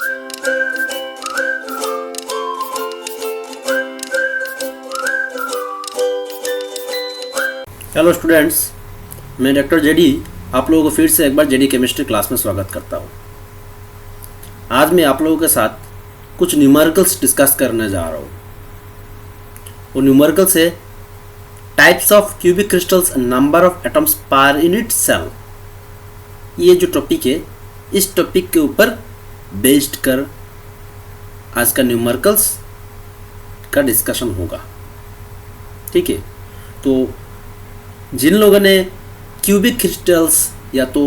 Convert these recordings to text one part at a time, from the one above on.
Hello students, मैं doctor JD आप लोगों को फिर से एक बार जेडी केमिस्ट्री क्लास में स्वागत करता हूँ। आज मैं आप लोगों के साथ कुछ न्यूमेरिकल्स डिस्कस करने जा रहा हूँ। वो न्यूमेरिकल्स है types of cubic crystals and number of atoms per unit cell. ये जो टॉपिक है, इस टॉपिक के ऊपर बेस्ड कर आज का न्यूमेरिकल्स का डिस्कशन होगा। ठीक है, तो जिन लोगों ने क्यूबिक क्रिस्टल्स या तो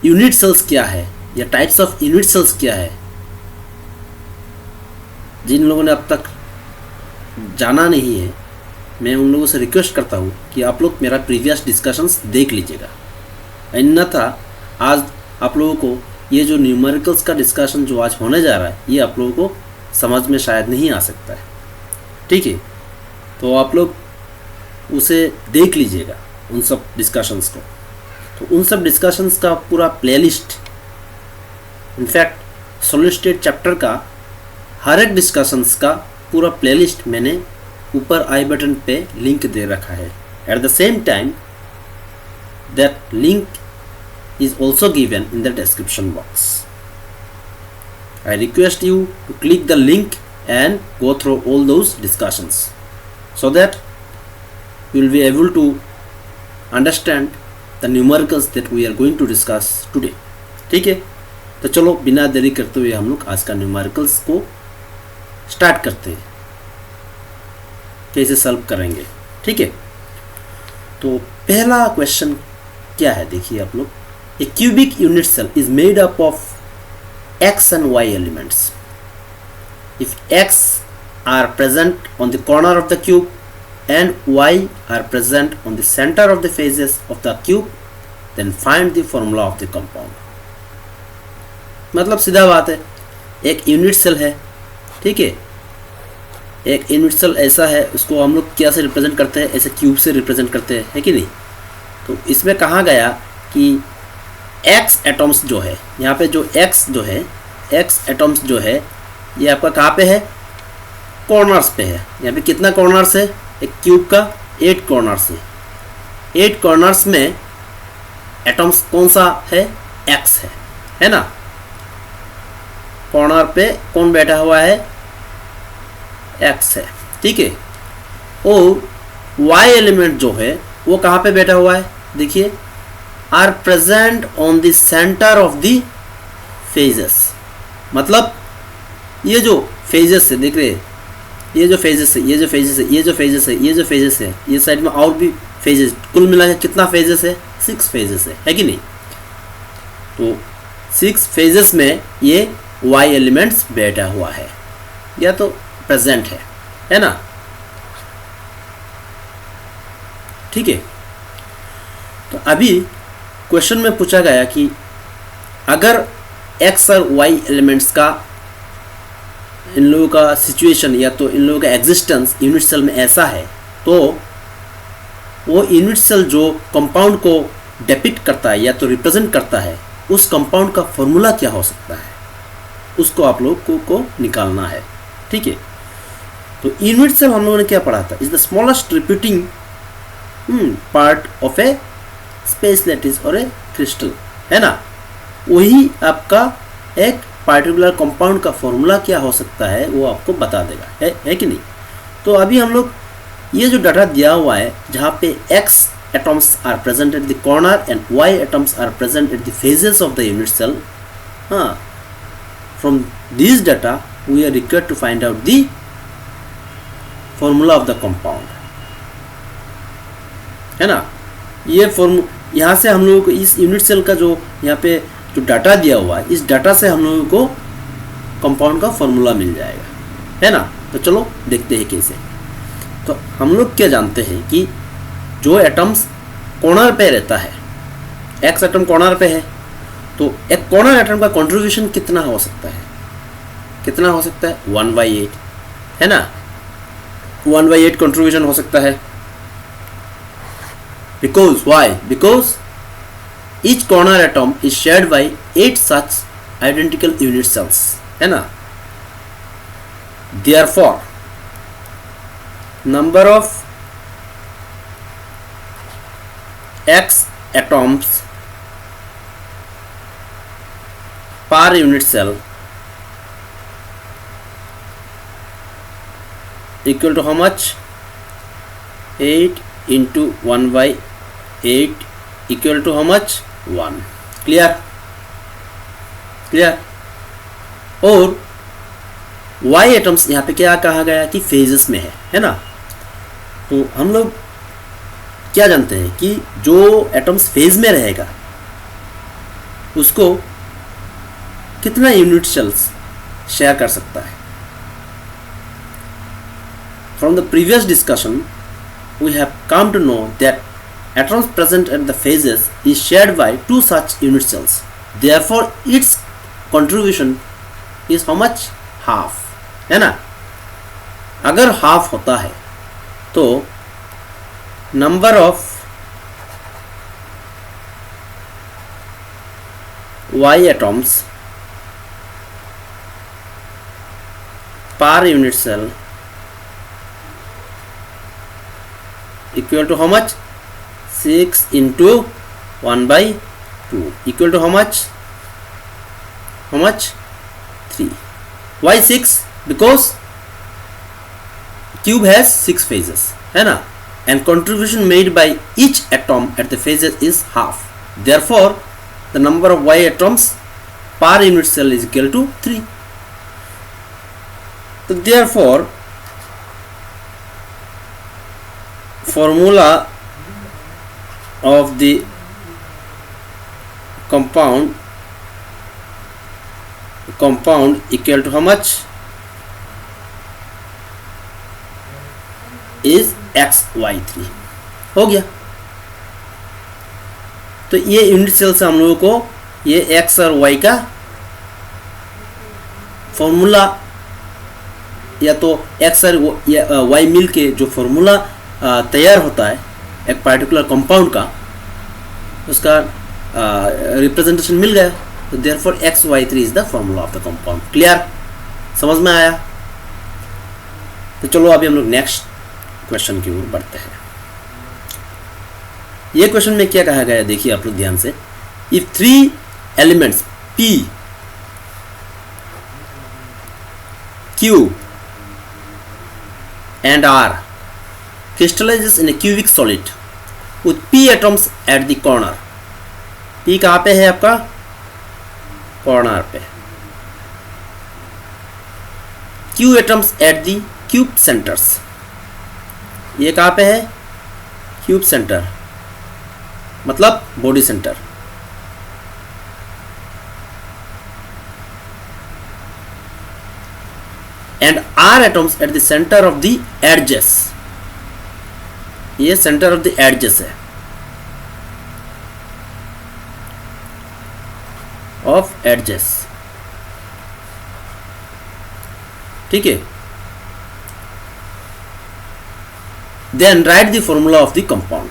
यूनिट सेल्स क्या है या टाइप्स ऑफ यूनिट सेल्स क्या है, जिन लोगों ने अब तक जाना नहीं है, मैं उन लोगों से रिक्वेस्ट करता हूँ कि आप लोग मेरा प्रीवियस डिस्कशंस देख लीजिएगा। अन्यथा आज आप लोगों को ये जो न्यूमेरिकल्स का डिस्कशन जो आज होने जा रहा है, ये आप लोगों को समझ में शायद नहीं आ सकता है। ठीक है, तो आप लोग उसे देख लीजिएगा, उन सब डिस्कशंस को। तो उन सब डिस्कशंस का पूरा playlist, in fact solid state chapter का हर एक डिस्कशंस का पूरा प्लेलिस्ट मैंने ऊपर आई बटन पे लिंक दे रखा है। At the same time that link is also given in the description box. I request you to click the link and go through all those discussions so that you will be able to understand the numericals that we are going to discuss today. ठीक है, तो चलो बिना देरी करते हुए हम लोग आज का न्यूमेरिकल्स को स्टार्ट करते हैं, कैसे सॉल्व करेंगे। ठीक है, तो पहला क्वेश्चन क्या है, देखिए आप लोग। A cubic unit cell is made up of x and y elements. If x are present on the corner of the cube and y are present on the center of the faces of the cube, then find the formula of the compound. मतलब सीधा बात है, एक unit cell है। ठीक है, एक unit cell ऐसा है, उसको हम लोग क्या से रिप्रेजेंट करते हैं, ऐसे क्यूब से रिप्रेजेंट करते हैं, है कि नहीं। तो इसमें कहा गया कि एक्स एटम्स जो है, यहाँ पे जो एक्स जो है, एक्स एटम्स जो है, ये आपका कहाँ पे है, कॉर्नर्स पे है। यहाँ पे कितना कॉर्नर्स है, एक क्यूब का 8 कॉर्नर्स है। 8 कॉर्नर्स में एटम्स कौन सा है, एक्स है ना। कॉर्नर पे कौन बैठा हुआ है, एक्स है। ठीक है, और वाई एलिमेंट जो है वो कहाँ पे बैठा हुआ है, देखिए, are present on the centre of the faces. मतलब ये जो फेजेस है, देख रहे हैं, ये जो फेजेस है, ये जो फेजेस है, ये जो फेजेस है, ये जो फेजेस है, ये साइड में और भी फेजेस, कुल मिला के कितना फेजेस है, 6 फेजेस है कि नहीं। तो 6 फेजेस में ये वाई एलिमेंट्स बैठा हुआ है या तो प्रेजेंट है ना। ठीक है, तो अभी क्वेश्चन में पूछा गया कि अगर x और y एलिमेंट्स का, इन लोगों का सिचुएशन या तो इन लोगों का एग्जिस्टेंस यूनिट सेल में ऐसा है, तो वो यूनिट सेल जो कंपाउंड को डिपिक्ट करता है या तो रिप्रेजेंट करता है, उस कंपाउंड का फॉर्मूला क्या हो सकता है, उसको आप लोग को निकालना है। ठीक है, तो यूनिट सेल हम लोगों ने क्या पढ़ा था, is the smallest repeating part of A space lattice और ए क्रिस्टल, है ना। वही आपका एक पार्टिकुलर कंपाउंड का फॉर्मूला क्या हो सकता है वो आपको बता देगा, है कि नहीं। तो अभी हम लोग ये जो डाटा दिया हुआ है, जहाँ पे x atoms are present at the corner and y atoms are present at the faces of the unit cell, हाँ, from this data we are required to find out the formula of the compound, है ना। ये यहाँ से हम लोगों को इस यूनिट सेल का जो यहाँ पे जो डाटा दिया हुआ है, इस डाटा से हम लोगों को कंपाउंड का फॉर्मूला मिल जाएगा, है ना। तो चलो देखते हैं कैसे। तो हम लोग क्या जानते हैं कि जो एटम्स कॉर्नर पे रहता है, एक्स एटम कॉर्नर पे है, तो एक कॉर्नर एटम का कंट्रीब्यूशन कितना हो सकता है, कितना हो सकता है, 1/8, है ना। 1/8 कंट्रीब्यूशन हो सकता है। Because why? Because each corner atom is shared by 8 such identical unit cells. है ना। Therefore number of x atoms per unit cell equal to how much? 8 into 1 by 8 equal to how much? 1. Clear? Clear? और y atoms यहाँ पे क्या कहा गया कि phases में है ना। तो हम लोग क्या जानते हैं कि जो एटम्स फेज में रहेगा उसको कितना यूनिट सेल्स शेयर कर सकता है। From the previous discussion we have come to know that atoms present at the phases is shared by two such unit cells. Therefore, its contribution is how much? Half. है ना। अगर half होता है तो number of y atoms per unit cell equal to how much? 6 into 1 by 2 equal to how much? How much? 3. Why 6? Because cube has 6 phases, है ना, and contribution made by each atom at the phases is half. Therefore, the number of y atoms per unit cell is equal to 3. So therefore, formula of the compound equal to how much? Is XY3. हो गया। तो ये unit cell से हम लोगों को ये x और y का फॉर्मूला या तो x और y मिल के जो फॉर्मूला तैयार होता है एक पार्टिकुलर कंपाउंड का, उसका रिप्रेजेंटेशन मिल गया। तो therefore XY3 is the formula of the compound. Clear? समझ में आया? तो चलो अभी हम लोग नेक्स्ट क्वेश्चन की ओर बढ़ते हैं। ये क्वेश्चन में क्या कहा गया है देखिए आप लोग ध्यान से। If 3 elements P, Q and R crystallizes in a cubic solid with P atoms at the corner. P कहाँ पे है आपका? कॉर्नर पे। Q atoms at the cube centers. ये कहाँ पे है? क्यूब सेंटर मतलब body centre. And R atoms at the center of the edges. ये सेंटर ऑफ द एडजेस है ऑफ एडजेस। ठीक है। Then write the formula of the compound.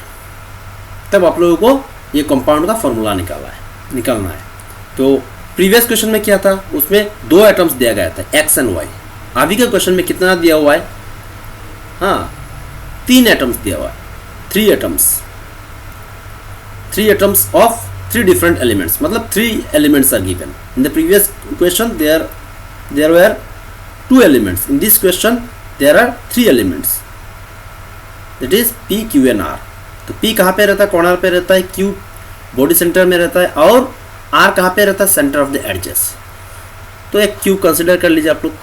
तब आप लोगों को ये कंपाउंड का फॉर्मूला निकालना है। तो प्रीवियस क्वेश्चन में क्या था, उसमें 2 एटम्स दिया गया था x एंड y। अभी के क्वेश्चन में कितना दिया हुआ है? हाँ, 3 एटम्स दिया हुआ है। 3 एटम्स ऑफ 3 डिफरेंट एलिमेंट्स, मतलब 3 elements are given. In the previous question there were 2 elements. In this question there are 3 elements, that is P, Q and R। तो P कहाँ पे रहता है? कॉर्नर पे रहता है। Q बॉडी सेंटर में रहता है और R कहाँ पे रहता है? Centre of the edges. तो एक Q कंसिडर कर लीजिए आप लोग।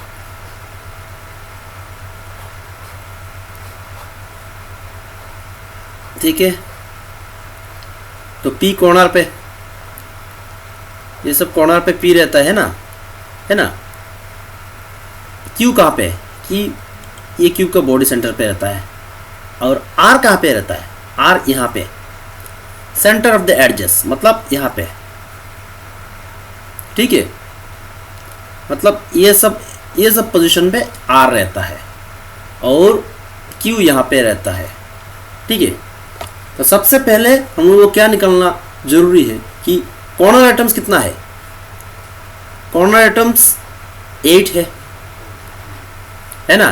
ठीक है। तो P कॉर्नर पे, ये सब कॉर्नर पे P रहता है ना। Q कहाँ पे? कि ये Q का बॉडी सेंटर पे रहता है और R कहाँ पे रहता है? R यहाँ पे सेंटर ऑफ द एडजेस, मतलब यहाँ पे। ठीक है। मतलब ये सब पोजीशन पे R रहता है और Q यहाँ पे रहता है। ठीक है। तो सबसे पहले हम लोगों को क्या निकालना जरूरी है कि कॉर्नर एटम्स कितना है। कॉर्नर एटम्स 8 है ना।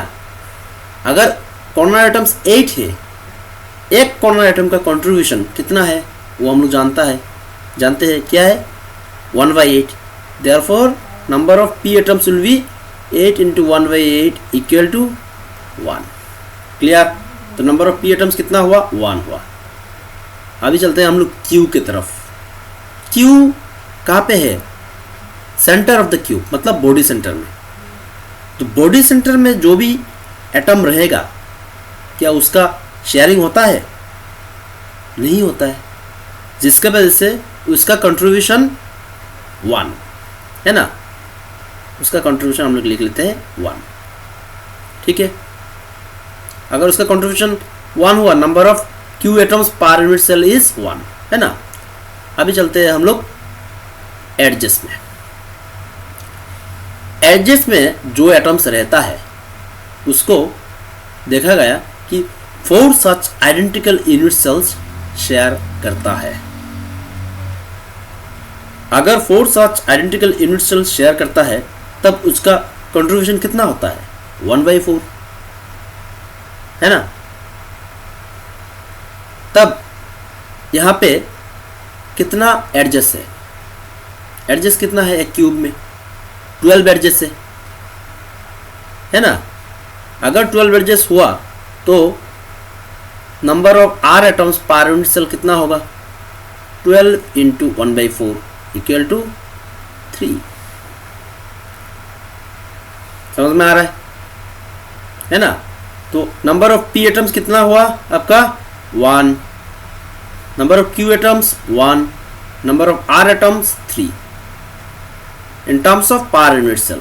अगर कॉर्नर एटम्स 8 है, एक कॉर्नर एटम का कंट्रीब्यूशन कितना है वो हम लोग जानते हैं क्या है, 1/8। Therefore number of p atoms will be 8 × 1/8 equal to 1। Clear. तो नंबर ऑफ p एटम्स कितना हुआ, 1 हुआ। अभी चलते हैं हम लोग q की तरफ। q कहाँ पे है, सेंटर ऑफ द क्यूब, मतलब बॉडी सेंटर में। तो बॉडी सेंटर में जो भी एटम रहेगा क्या उसका शेयरिंग होता है, नहीं होता है, जिसके वजह से उसका कंट्रीब्यूशन 1 है ना। उसका कंट्रीब्यूशन हम लोग लिख लेते हैं 1, ठीक है। अगर उसका कंट्रीब्यूशन 1 हुआ, number of Q atoms per unit cell is 1 है ना। अभी चलते हैं हम लोग एडजेस में। एडजेस में जो एटम्स रहता है उसको देखा गया कि 4 सच आइडेंटिकल यूनिट सेल्स शेयर करता है। अगर 4 सच आइडेंटिकल यूनिट सेल्स शेयर करता है तब उसका कंट्रीब्यूशन कितना होता है, 1/4 है ना। तब यहाँ पे कितना एडजेस है, एडजेस कितना है एक क्यूब में, 12 एडजेस है ना। अगर 12 एडजेस हुआ तो number of r atoms per unit cell कितना होगा, 12 × 1/4 इक्वल टू 3। समझ में आ रहा है ना। तो नंबर ऑफ p एटम्स कितना हुआ आपका, 1, number of q atoms 1, number of r atoms 3 in terms of per unit cell.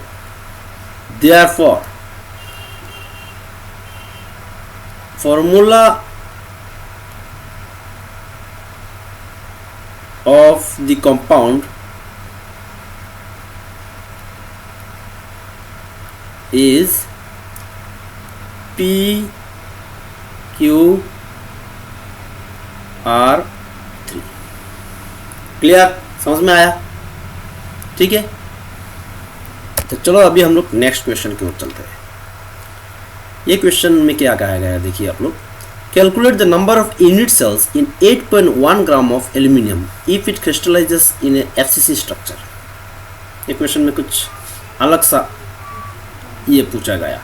Therefore, formula of the compound is P Q R 3। Clear, समझ में आया, ठीक है। तो चलो अभी हम लोग नेक्स्ट क्वेश्चन की ओर चलते हैं। ये क्वेश्चन में क्या कहा गया है देखिए आप लोग। Calculate the number of unit cells in 8.1 gram of aluminium if it crystallises in a FCC structure. ये क्वेश्चन में कुछ अलग सा ये पूछा गया।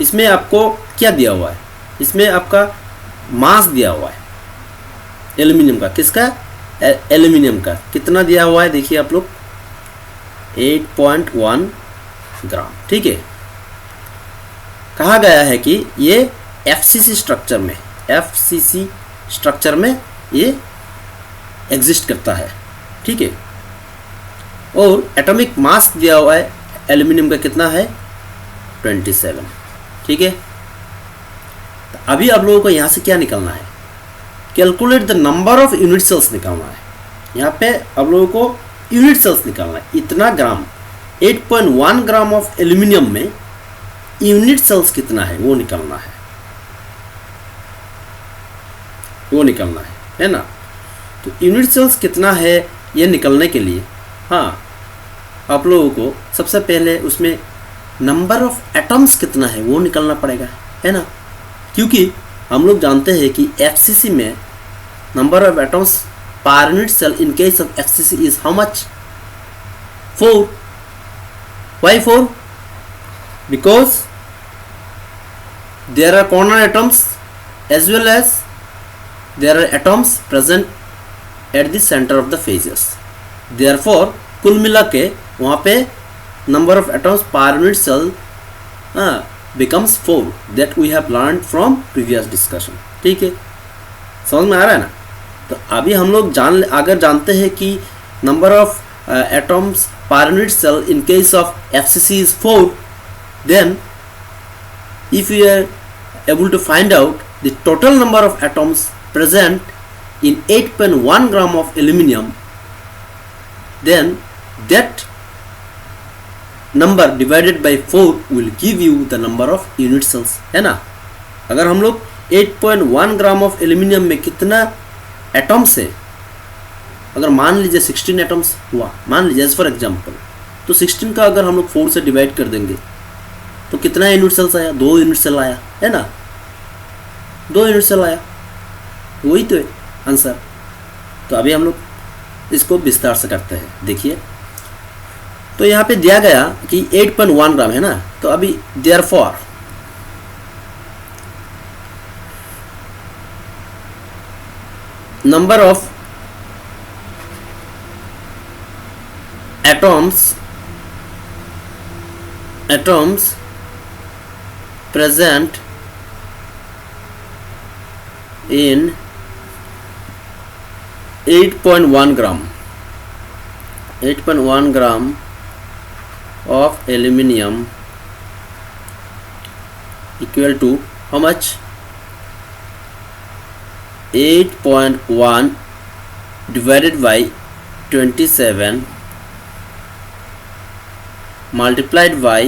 इसमें आपको क्या दिया हुआ है, इसमें आपका मास दिया हुआ है एल्यूमिनियम का। किसका, एल्यूमिनियम का। कितना दिया हुआ है देखिए आप लोग, 8.1 ग्राम, ठीक है। कहा गया है कि ये FCC स्ट्रक्चर में ये एग्जिस्ट करता है, ठीक है। और एटॉमिक मास दिया हुआ है एल्यूमिनियम का कितना है, 27, ठीक है। तो अभी आप लोगों को यहाँ से क्या निकालना है, calculate the number of unit cells निकालना है। यहाँ पे आप लोगों को यूनिट सेल्स निकालना है। इतना ग्राम, 8.1 ग्राम ऑफ एल्यूमिनियम में यूनिट सेल्स कितना है वो निकालना है ना। तो यूनिट सेल्स कितना है ये निकालने के लिए आप लोगों को सबसे पहले उसमें नंबर ऑफ एटम्स कितना है वो निकालना पड़ेगा, है ना। क्योंकि हम लोग जानते हैं कि FCC में number of atoms per unit cell in case of FCC is how much, 4. Why 4? Because there are corner atoms as well as there are atoms present at the center of the phases. Therefore कुल मिला के वहाँ पे number of atoms per unit cell becomes 4 that we have learned from previous discussion, ठीक है। समझ में आ रहा है ना। तो अभी हम लोग अगर जानते हैं कि number of atoms per unit cell in case of FCC is 4, then if you are able to find out the total number of atoms present in 8.1 gram of aluminium, then that number divided by 4 will give you the number of unit cells, है ना। अगर हम लोग 8.1 gram of aluminium में कितना atoms है, अगर मान लीजिए 16 एटम्स हुआ, मान लीजिए फॉर एग्जांपल, तो 16 का अगर हम लोग 4 से डिवाइड कर देंगे तो कितना यूनिट सेल्स आया, 2 यूनिट सेल आया है ना, 2 यूनिट सेल आया, वही तो है आंसर। तो अभी हम लोग इसको विस्तार से करते हैं। देखिए तो यहाँ पे दिया गया कि 8.1 ग्राम है ना, तो अभी therefore number of atoms present in 8.1 gram of aluminium equal to how much, 8.1 divided by 27 multiplied by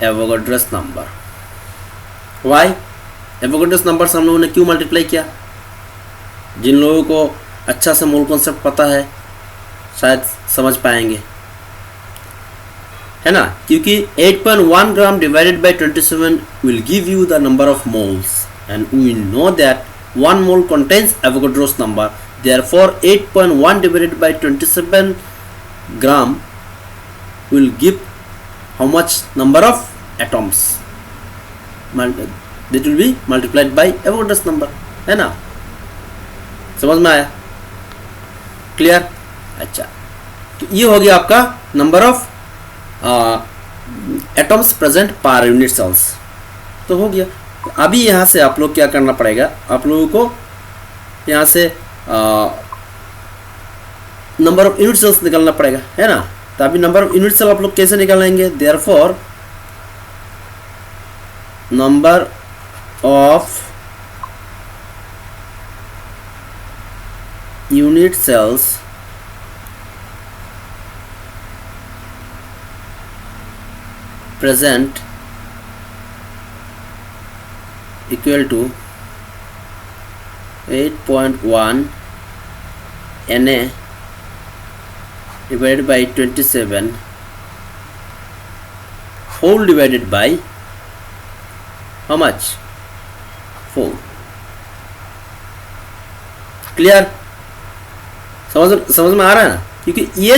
Avogadro's number. Why Avogadro's number से हम लोगों ने क्यों मल्टीप्लाई किया? जिन लोगों को अच्छा से मोल कॉन्सेप्ट पता है शायद समझ पाएंगे, है ना, क्योंकि 8.1 gram divided by 27 will give you the number of moles and we know that 1 mole contains Avogadro's number, therefore 8.1 divided by 27 gram will give how much number of atoms, that will be multiplied by Avogadro's number, है ना, समझ में आया, clear? अच्छा, तो ये हो गया आपका number of atoms present per unit cells, तो हो गया। तो अभी यहाँ से आप लोग क्या करना पड़ेगा, आप लोगों को यहाँ से नंबर ऑफ यूनिट सेल्स निकालना पड़ेगा, है ना। तो अभी नंबर ऑफ यूनिट सेल आप लोग कैसे निकालेंगे? Therefore number of unit cells present equal to 8.1 Na divided by 27 whole divided by how much? 4। Clear? समझ में आ रहा है ना? क्योंकि ये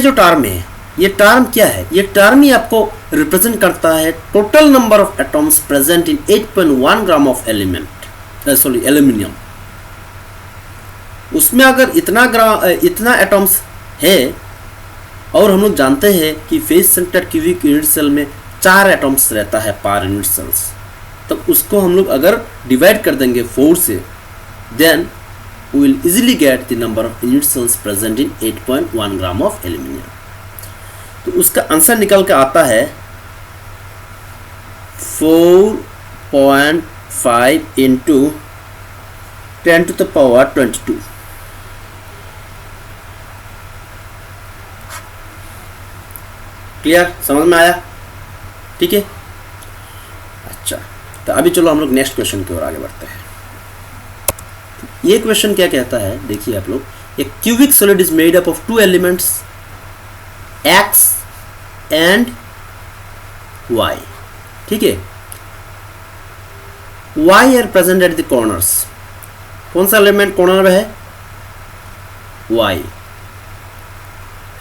जो टर्म है, ये टर्म क्या है? ये टर्म ही आपको रिप्रेजेंट करता है total number of atoms present in 8.1 gram of aluminium. उसमें अगर इतना एटम्स है और हम लोग जानते हैं कि face centre cubic unit cell में 4 एटम्स रहता है पर यूनिट सेल्स, तो उसको हम लोग अगर डिवाइड कर देंगे 4 से, then we will easily get the number of unit cells present in 8.1 gram of aluminium. तो उसका आंसर निकल के आता है 4.5 into 10 to the power 22। Clear? समझ में आया? ठीक है, अच्छा। तो अभी चलो हम लोग नेक्स्ट क्वेश्चन की ओर आगे बढ़ते हैं। ये क्वेश्चन क्या कहता है, देखिए आप लोग, a cubic solid is made up of 2 elements X and Y. ठीक है, Y are present at the corners. कौन सा एलिमेंट कॉर्नर में है? वाई,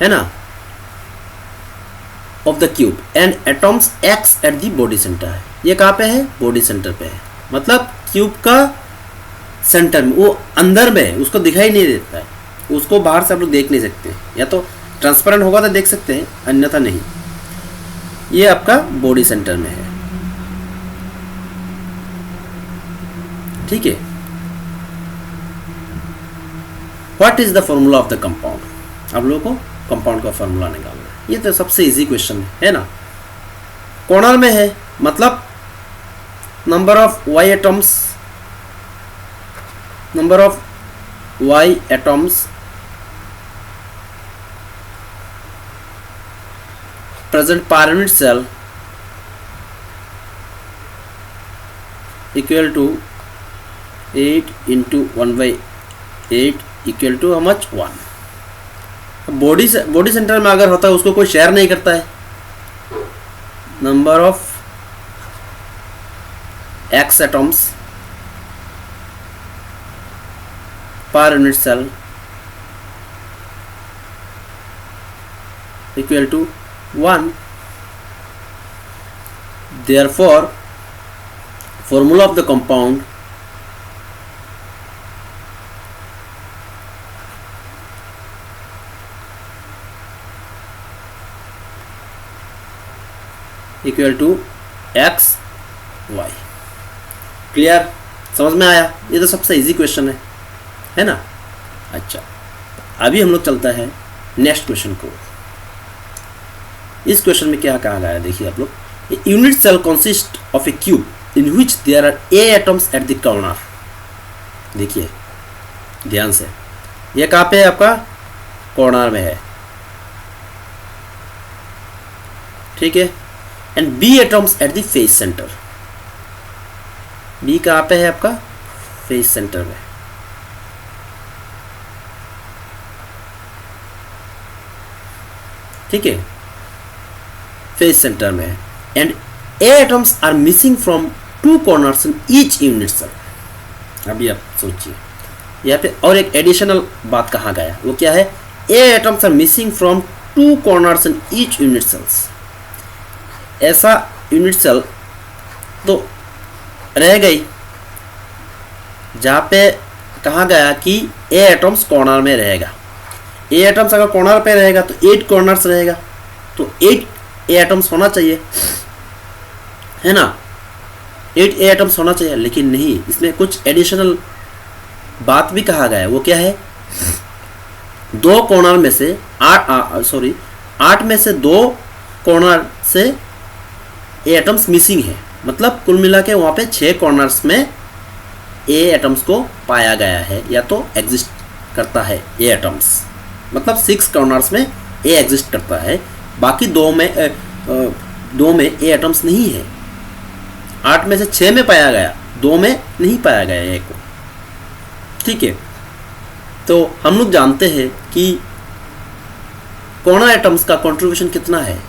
है ना, of the cube, and atoms X at the body centre है। ये कहाँ पे है? बॉडी सेंटर पे है, मतलब क्यूब का सेंटर में, वो अंदर में है, उसको दिखाई नहीं देता है, उसको बाहर से आप लोग देख नहीं सकते, या तो ट्रांसपेरेंट होगा तो देख सकते हैं, अन्यथा नहीं। ये आपका बॉडी सेंटर में है। ठीक है, what is the formula of the compound? आप लोगों को कंपाउंड का फॉर्मूला निकालना है। ये तो सबसे इजी क्वेश्चन है ना, कॉर्नर में है, मतलब number of Y atoms, number of y atoms present per unit cell equal to 8 into 1/8 equal to how much? 1। Body centre में अगर होता है उसको कोई शेयर नहीं करता है। Number of X atoms per unit cell equal to 1। Therefore, formula of the compound equal to X Y. Clear, समझ में आया? ये तो सबसे इजी क्वेश्चन है ना। अच्छा, अभी हम लोग चलता है नेक्स्ट क्वेश्चन को। इस क्वेश्चन में क्या कहा गया है देखिए आप लोग। A unit cell consists of a cube in which there are A atoms at the corner। देखिए ध्यान से, ये कहाँ पे है आपका? कॉर्नर में है, ठीक है। And B atoms at the face center। B कहाँ पे है आपका? फेस सेंटर में। ठीक है, फेस सेंटर में है। And A atoms are missing from 2 corners in each unit cell। अभी आप सोचिए, यहाँ पे और एक एडिशनल बात कहा गया, वो क्या है? A atoms are missing from 2 corners in each unit cells। ऐसा यूनिट सेल तो रह गई जहाँ पे कहा गया कि A atoms कॉर्नर में रहेगा। A atoms अगर कॉर्नर पे रहेगा तो 8 कॉर्नर्स रहेगा, तो 8 A atoms होना चाहिए, है ना। 8 A atoms होना चाहिए, लेकिन नहीं, इसमें कुछ एडिशनल बात भी कहा गया है। वो क्या है? 2 कॉर्नर में से 8 में से 2 कॉर्नर से A atoms मिसिंग है। मतलब कुल मिला के वहाँ पे 6 कॉर्नर्स में A atoms को पाया गया है, या तो एग्जिस्ट करता है A atoms। मतलब 6 कॉर्नर्स में A एग्जिस्ट करता है, बाकी 2 में A atoms नहीं है। 8 में से 6 में पाया गया, 2 में नहीं पाया गया A को, ठीक है। तो हम लोग जानते हैं कि कॉर्नर एटम्स का कंट्रीब्यूशन कितना है?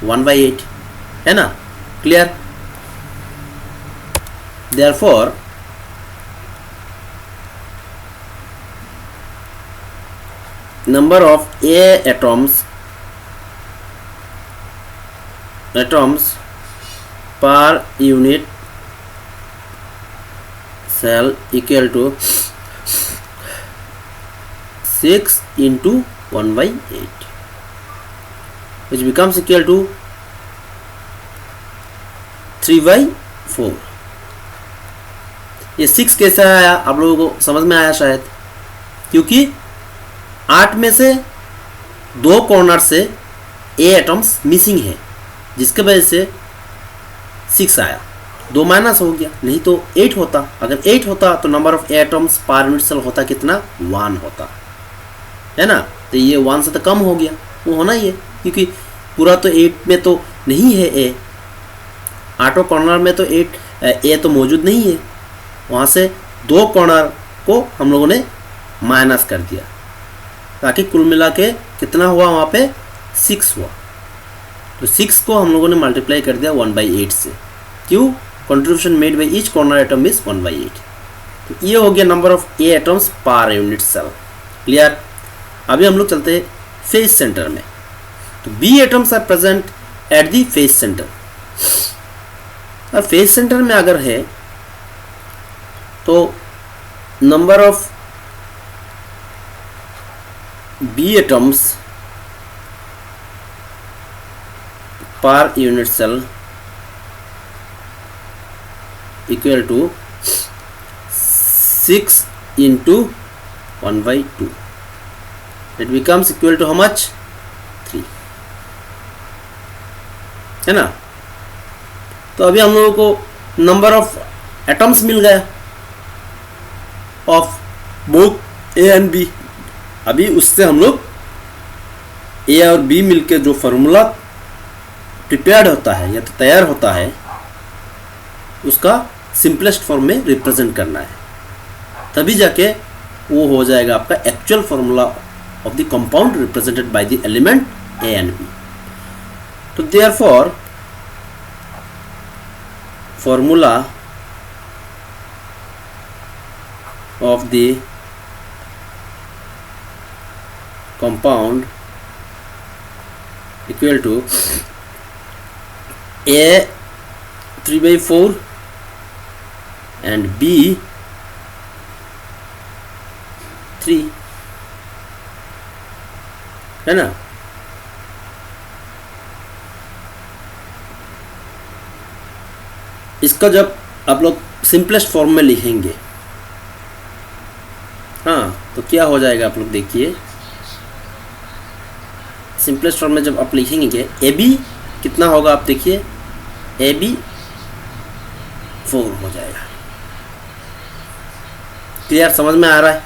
1/8, है ना। Clear? Therefore, number of A atoms per unit cell equal to 6 into 1/8, which becomes equal to 3/4। ये 6 कैसे आया आप लोगों को समझ में आया शायद, क्योंकि 8 में से 2 कॉर्नर से A atoms मिसिंग है, जिसके वजह से 6 आया। 2 माइनस हो गया, नहीं तो 8 होता। अगर 8 होता तो number of A atoms per unit cell होता कितना? 1 होता, है ना। तो ये 1 से तो कम हो गया, वो होना ही है, क्योंकि पूरा तो 8 में तो नहीं है A। 8 कॉर्नर में तो A तो मौजूद नहीं है, वहाँ से 2 कॉर्नर को हम लोगों ने माइनस कर दिया, ताकि कुल मिला के कितना हुआ वहाँ पे? 6 हुआ। तो 6 को हम लोगों ने मल्टीप्लाई कर दिया 1/8 से। क्यों? Contribution made by each corner atom is 1/8। तो ये हो गया number of A atoms per unit cell. Clear? अभी हम लोग चलते हैं फेस सेंटर में। तो B atoms are present at the face centre. और फेस सेंटर में अगर है तो number of B atoms per unit cell equal to 6 into 1/2। It becomes equal to how much? 3, है ना। तो अभी हम लोगों को नंबर ऑफ एटम्स मिल गया of both A and B। अभी उससे हम लोग A और B मिलके जो फार्मूला प्रिपेयर्ड होता है या तो तैयार होता है, उसका सिंपलेस्ट फॉर्म में रिप्रेजेंट करना है, तभी जाके वो हो जाएगा आपका actual formula of the compound represented by the element A and B. So therefore formula of the compound equal to A 3/4 and B 3, है ना। इसका जब आप लोग सिंपलेस्ट फॉर्म में लिखेंगे, हाँ, तो क्या हो जाएगा आप लोग देखिए। सिंपलेस्ट फॉर्म में जब आप लिखेंगे ए बी कितना होगा, आप देखिए ए बी 4 हो जाएगा। क्लियर, समझ में आ रहा है।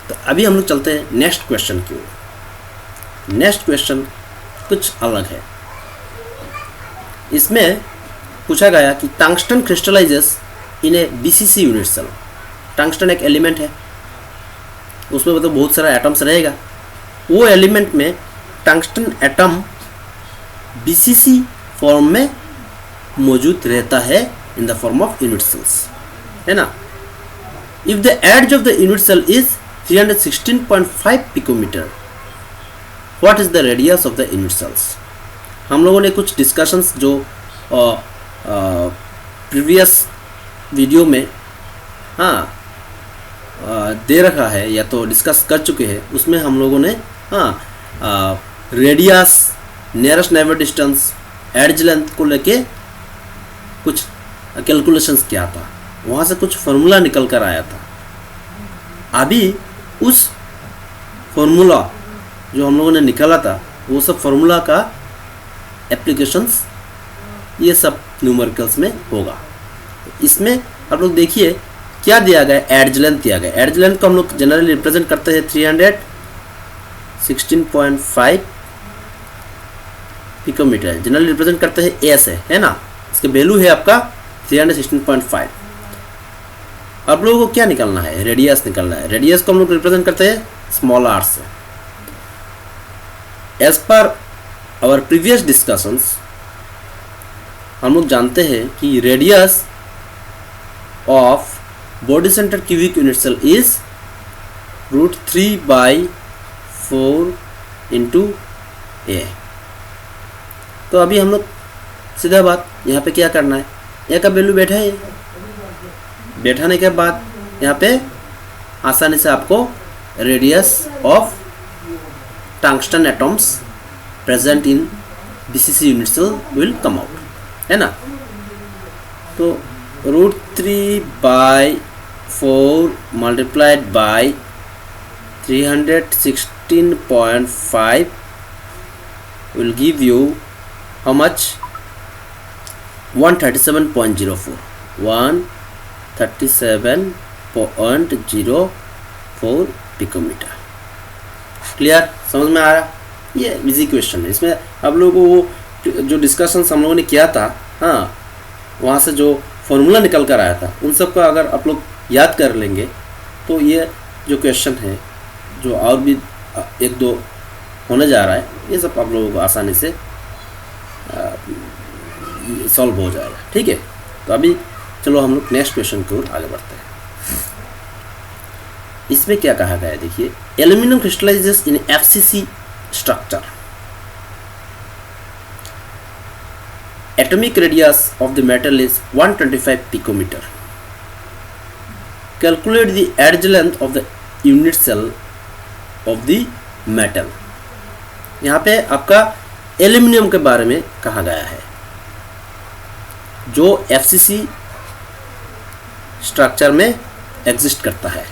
तो अभी हम लोग चलते हैं नेक्स्ट क्वेश्चन की ओर। नेक्स्ट क्वेश्चन कुछ अलग है। इसमें पूछा गया कि tungsten crystallises in A BCC unit cell. Tungsten एक एलिमेंट है, उसमें मतलब बहुत सारा एटम्स रहेगा। वो एलिमेंट में टंगस्टन एटम बीसीसी फॉर्म में मौजूद रहता है in the form of unit cells, है ना। If the edge of the unit cell is 316.5 picometre, what is the radius of the unit cells. हम लोगों ने कुछ डिस्कशंस जो प्रीवियस वीडियो में हाँ दे रखा है या तो डिस्कस कर चुके हैं, उसमें हम लोगों ने radius, nearest neighbour distance, edge length को लेके कुछ कैलकुलेशंस किया था। वहाँ से कुछ फार्मूला निकल कर आया था। अभी उस फार्मूला जो हम लोगों ने निकाला था, वो सब फार्मूला का एप्लीकेशंस ये सब न्यूमेरिकल्स में होगा। इसमें आप लोग देखिए क्या दिया गया, एज लेंथ दिया गया। एज लेंथ को हम लोग जनरली रिप्रेजेंट करते हैं 316.5 पिकोमीटर, जनरली रिप्रेजेंट करते हैं ए से, है ना। इसका वैल्यू है आपका 316.5। आप लोगों को क्या निकालना है, रेडियस निकालना है। रेडियस को हम लोग रिप्रेजेंट करते हैं स्मॉल आर से। As per our previous discussions हम लोग जानते हैं कि radius of body centre cubic unit cell is √3/4 into a. तो अभी हम लोग सीधा बात यहाँ पे क्या करना है, ए का वैल्यू बैठा है, बैठाने के बाद यहाँ पे आसानी से आपको radius of tungsten atoms present in BCC unit cell will come out, है ना। तो √3/4 multiplied by 316.5 will give you how much, 137.04 137.04 picometre. Clear, समझ में आ रहा। ये इजी क्वेश्चन है। इसमें आप लोगों को वो जो डिस्कशंस हम लोगों ने किया था, हाँ, वहाँ से जो फॉर्मूला निकल कर आया था, उन सब का अगर आप लोग याद कर लेंगे तो ये जो क्वेश्चन है, जो और भी एक दो होने जा रहा है, ये सब आप लोगों को आसानी से सॉल्व हो जाएगा। ठीक है, तो अभी चलो हम लोग नेक्स्ट क्वेश्चन की ओर आगे बढ़ते हैं। इसमें क्या कहा गया है, देखिए। Aluminium crystallises in FCC structure. Atomic radius of the metal is 125 picometer. Calculate the edge length of the unit cell of the metal. यहाँ पे आपका एल्यूमिनियम के बारे में कहा गया है, जो एफसीसी स्ट्रक्चर में एग्जिस्ट करता है।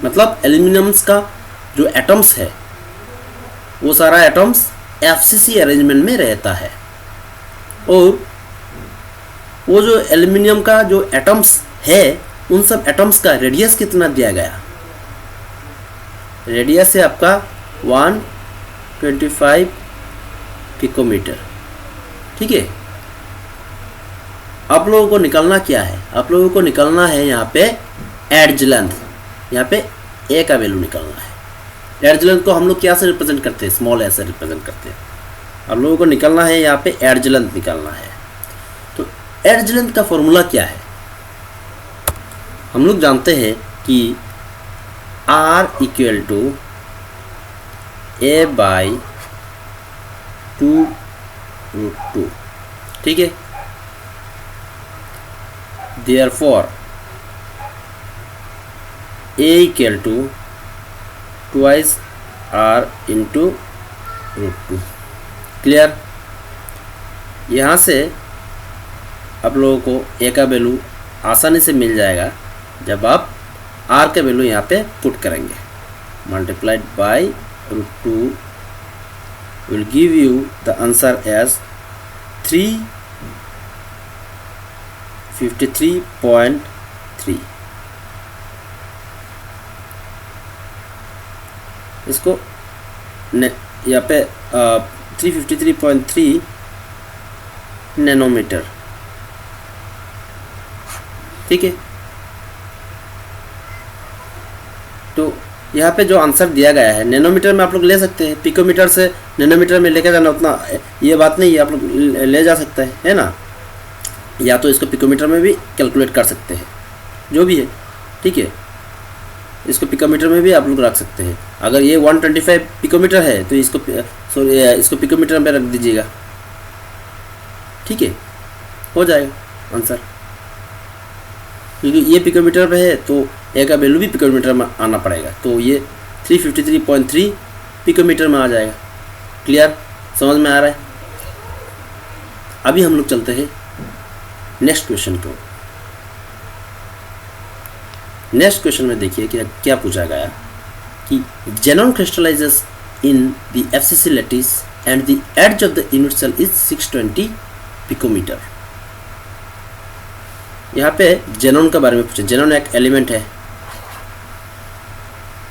मतलब एल्यूमिनियम्स का जो एटम्स है, वो सारा एटम्स एफसीसी अरेंजमेंट में रहता है। और वो जो एल्यूमिनियम का जो एटम्स है, उन सब एटम्स का रेडियस कितना दिया गया, रेडियस है आपका 125 पिकोमीटर। ठीक है, आप लोगों को निकालना क्या है, आप लोगों को निकालना है यहाँ पे एज लेंथ। यहाँ पे ए का वैल्यू निकालना है। एड्ज लेंथ को हम लोग क्या से रिप्रेजेंट करते हैं, स्मॉल ए से रिप्रेजेंट करते हैं। आप लोगों को निकालना है यहाँ पे एड्ज लेंथ निकालना है। तो एड्ज लेंथ का फॉर्मूला क्या है, हम लोग जानते हैं कि R equal to A by 2√2, ठीक है। Therefore A equal to twice R into √2। Clear. यहाँ से आप लोगों को ए का वैल्यू आसानी से मिल जाएगा जब आप R का वैल्यू यहाँ पे पुट करेंगे। Multiplied by √2 will give you the answer as 353.3। इसको यहाँ पे 353.3 नैनोमीटर, ठीक है। तो यहाँ पे जो आंसर दिया गया है नैनोमीटर में आप लोग ले सकते हैं, पिकोमीटर से नैनोमीटर में लेके जाना उतना ये बात नहीं है, आप लोग ले जा सकते हैं, है ना। या तो इसको पिकोमीटर में भी कैलकुलेट कर सकते हैं, जो भी है, ठीक है। इसको पिकोमीटर में भी आप लोग रख सकते हैं। अगर ये 125 पिकोमीटर है तो इसको पिकोमीटर में रख दीजिएगा, ठीक है, हो जाएगा आंसर। क्योंकि ये पिकोमीटर पे है तो ए का वैल्यू भी पिकोमीटर में आना पड़ेगा, तो ये 353.3 पिकोमीटर में आ जाएगा। क्लियर, समझ में आ रहा है। अभी हम लोग चलते हैं नेक्स्ट क्वेश्चन को। नेक्स्ट क्वेश्चन में देखिए कि क्या पूछा गया कि xenon crystallizes in the FCC lattice and the edge of the unit cell is 620 picometre. यहाँ पे जेनॉन के बारे में पूछा। जेनॉन एक एलिमेंट है,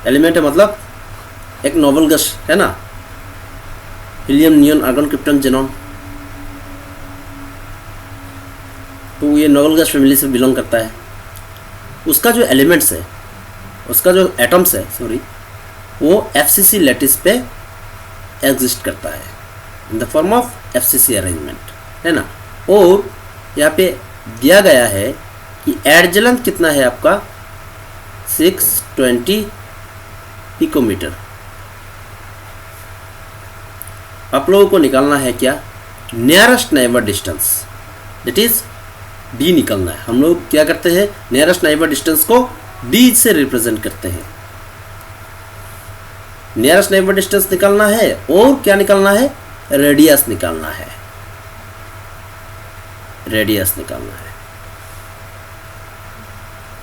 एलिमेंट है मतलब एक नोबल गैस है ना, helium, neon, argon, krypton, xenon. तो ये नोबल गैस फैमिली से बिलोंग करता है। उसका जो एलिमेंट्स है, उसका जो एटम्स है सॉरी, वो FCC लैटिस पे एग्जिस्ट करता है in the form of FCC arrangement, है ना। और यहाँ पे दिया गया है कि एड्ज लेंथ कितना है आपका 620 पिकोमीटर। आप लोगों को निकालना है क्या, nearest neighbour distance, that is D निकालना है। हम लोग क्या करते हैं, नियरेस्ट नाइबर डिस्टेंस को D से रिप्रेजेंट करते हैं। नियरेस्ट नाइबर डिस्टेंस निकालना है और क्या निकालना है, रेडियस निकालना है, रेडियस निकालना है।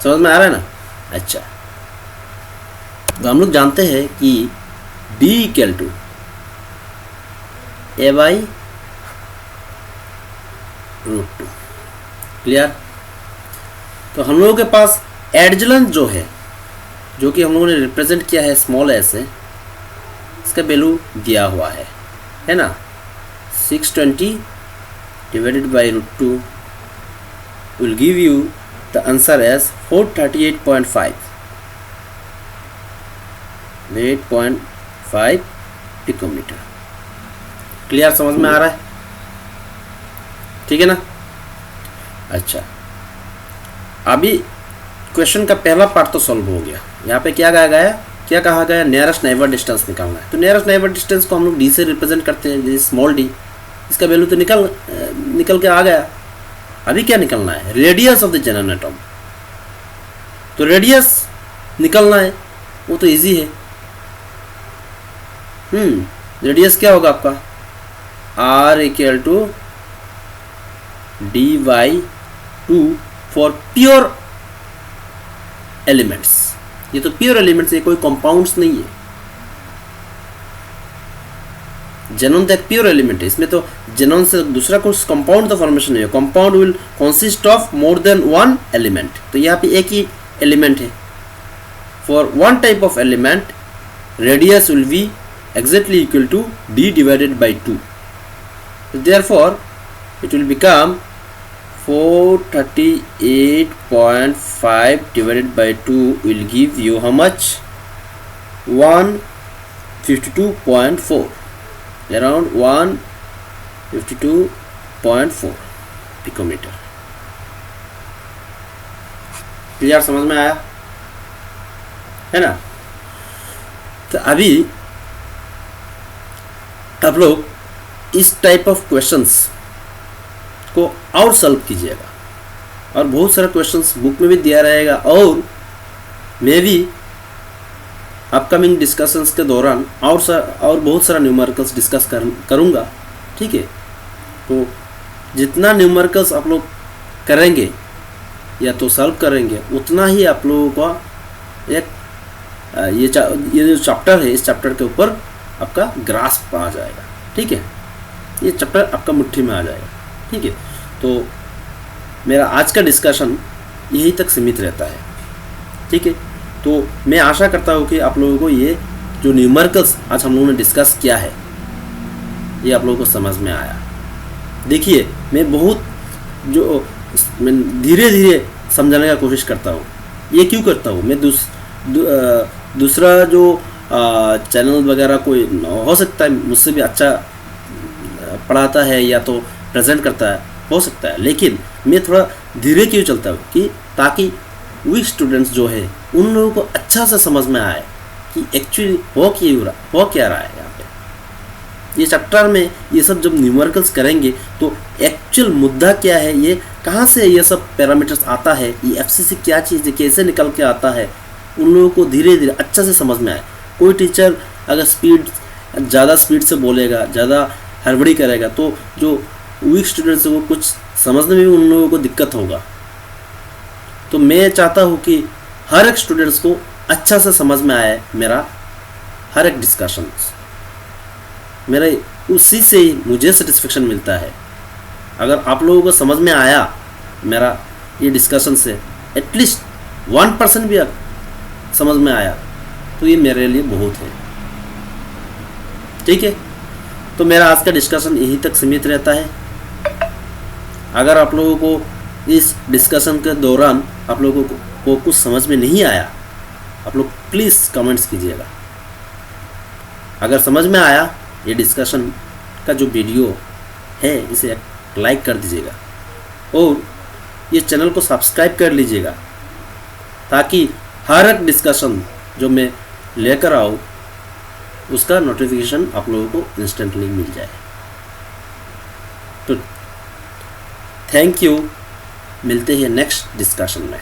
समझ में आ रहा है ना। अच्छा, तो हम लोग जानते हैं कि D equal to A by √2। Clear. तो हम लोगों के पास एड्ज लेंथ जो है, जो कि हम लोगों ने रिप्रेजेंट किया है स्मॉल ए से, इसका वैल्यू दिया हुआ है ना। 620 divided by √2 will give you the answer as 438.5 picometre. Clear, समझ में आ रहा है, ठीक है ना। अच्छा, अभी क्वेश्चन का पहला पार्ट तो सॉल्व हो गया। यहाँ पे क्या कहा गया, नियरेस्ट नाइबर डिस्टेंस निकालना है। तो नियरेस्ट नाइबर डिस्टेंस को हम लोग D से रिप्रेजेंट करते हैं, स्मॉल d। इसका वैल्यू तो निकल के आ गया। अभी क्या निकलना है, radius of the xenon atom. तो रेडियस निकलना है, वो तो इजी है। रेडियस क्या होगा आपका, R equal to D/2 for pure elements. ये तो प्योर एलिमेंट्स है, कोई कंपाउंड्स नहीं है। जेनॉन तो एक प्योर एलिमेंट है, इसमें तो जेनॉन से दूसरा कुछ कंपाउंड तो फॉर्मेशन नहीं है। Compound will consist of more than one element. तो यहाँ पे एक ही एलिमेंट है। For one type of element radius will be exactly equal to D divided by 2. Therefore, it will become 438.5 divided by 2 will give you how much, 152.4, around 152.4 picometre. Clear, समझ में आया है ना? तो अभी आप लोग इस टाइप ऑफ क्वेश्चंस को और सॉल्व कीजिएगा, और बहुत सारा क्वेश्चंस बुक में भी दिया रहेगा, और मैं भी अपकमिंग डिस्कशंस के दौरान और बहुत सारा न्यूमेरिकल्स डिस्कस करूँगा। ठीक है, तो जितना न्यूमेरिकल्स आप लोग करेंगे या तो सॉल्व करेंगे, उतना ही आप लोगों का एक ये जो चैप्टर है, इस चैप्टर के ऊपर आपका ग्रास्प आ जाएगा। ठीक है, ये चैप्टर आपका मुट्ठी में आ जाएगा। ठीक है, तो मेरा आज का डिस्कशन यहीं तक सीमित रहता है। ठीक है, तो मैं आशा करता हूँ कि आप लोगों को ये जो न्यूमेरिकल्स आज हम लोगों ने डिस्कस किया है, ये आप लोगों को समझ में आया। देखिए, मैं धीरे धीरे समझाने का कोशिश करता हूँ। ये क्यों करता हूँ? मैं दूसरा जो चैनल वगैरह कोई हो सकता है मुझसे भी अच्छा पढ़ाता है या तो प्रेजेंट करता है, हो सकता है, लेकिन मैं थोड़ा धीरे क्यों चलता हूँ कि ताकि वीक स्टूडेंट्स जो है उन लोगों को अच्छा से समझ में आए कि एक्चुअली हो क्या रहा है यहाँ पे। ये चैप्टर में ये सब जब न्यूमेरिकल्स करेंगे तो एक्चुअल मुद्दा क्या है, ये कहाँ से ये सब पैरामीटर्स आता है, ये एफसीसी क्या चीज़ है, कैसे निकल के आता है, उन लोगों को धीरे धीरे अच्छा से समझ में आए। कोई टीचर अगर ज़्यादा स्पीड से बोलेगा, ज़्यादा हड़बड़ी करेगा, तो जो वीक स्टूडेंट्स है वो कुछ समझने में भी उन लोगों को दिक्कत होगा। तो मैं चाहता हूँ कि हर एक स्टूडेंट्स को अच्छा से समझ में आए मेरा हर एक डिस्कशन। मेरा उसी से ही मुझे सेटिस्फेक्शन मिलता है। अगर आप लोगों को समझ में आया मेरा ये डिस्कशन से एटलीस्ट 1% भी समझ में आया तो ये मेरे लिए बहुत है। ठीक है, तो मेरा आज का डिस्कशन यहीं तक सीमित रहता है। अगर आप लोगों को इस डिस्कशन के दौरान आप लोगों को कुछ समझ में नहीं आया, आप लोग प्लीज़ कमेंट्स कीजिएगा। अगर समझ में आया ये डिस्कशन का जो वीडियो है, इसे लाइक कर दीजिएगा और ये चैनल को सब्सक्राइब कर लीजिएगा, ताकि हर एक डिस्कशन जो मैं लेकर आऊँ उसका नोटिफिकेशन आप लोगों को इंस्टेंटली मिल जाए। तो थैंक यू, मिलते हैं नेक्स्ट डिस्कशन में।